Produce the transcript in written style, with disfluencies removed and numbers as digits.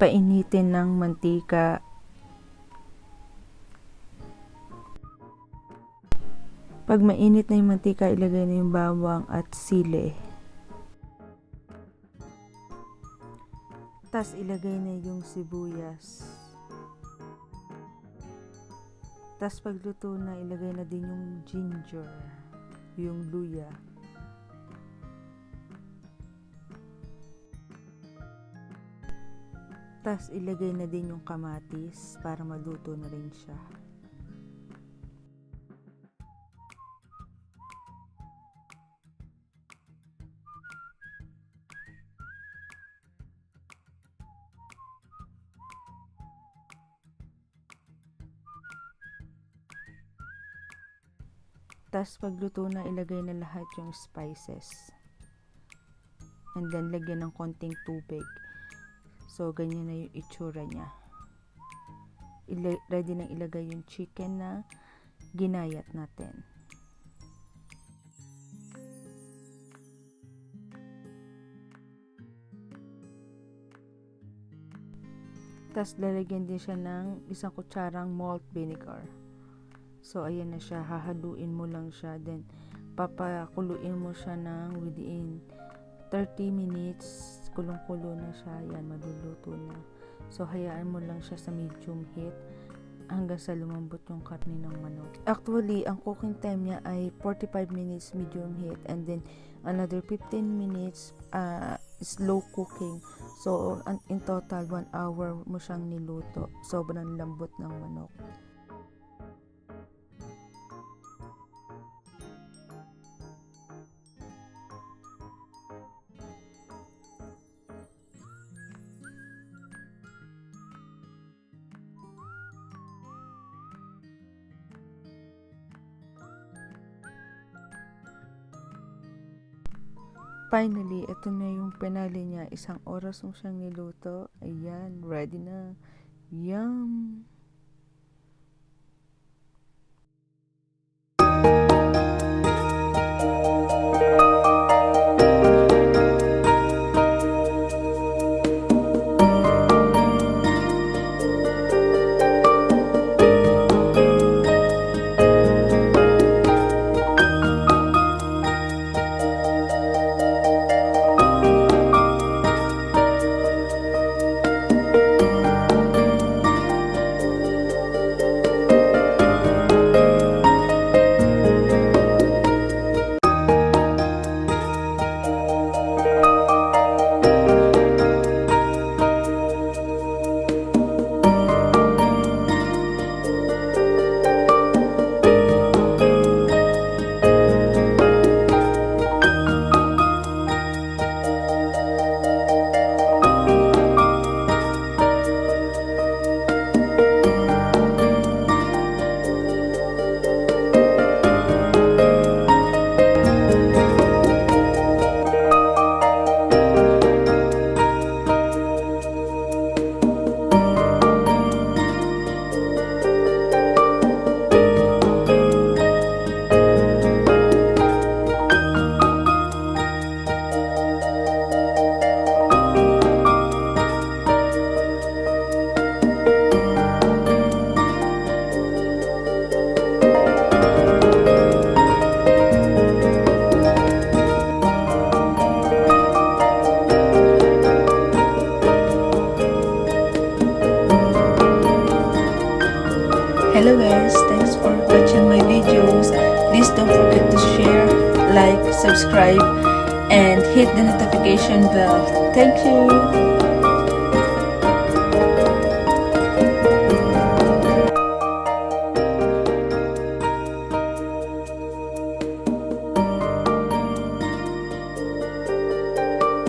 painitin ng mantika. Pag mainit na yung mantika, ilagay na yung bawang at sili. Tas ilagay na yung sibuyas. Tas pagluto na, ilagay na din yung ginger, yung luya. Tas ilagay na din yung kamatis para maluto na rin siya. Tas pagluto na, ilagay na lahat yung spices. And then lagyan ng konting tubig. So ganyan na yung itsura niya. Ready na ilagay yung chicken na ginayat natin. Tas lalagyan din siya ng 1 kutsarang malt vinegar. So, ayan na siya. Hahaluin mo lang siya. Then, papakuluin mo siya ng within 30 minutes. Kulong-kulo na siya. Ayan, maluluto na. So, hayaan mo lang siya sa medium heat hanggang sa lumambot yung karne ng manok. Actually, ang cooking time niya ay 45 minutes medium heat. And then, another 15 minutes slow cooking. So, in total, 1 hour mo siyang niluto. Sobrang lambot ng manok. Finally, ito na yung penali niya. 1 oras mo siyang niluto. Ayan, ready na. Yum! Hello guys, thanks for watching my videos. Please don't forget to share, like, subscribe, and hit the notification bell. Thank you.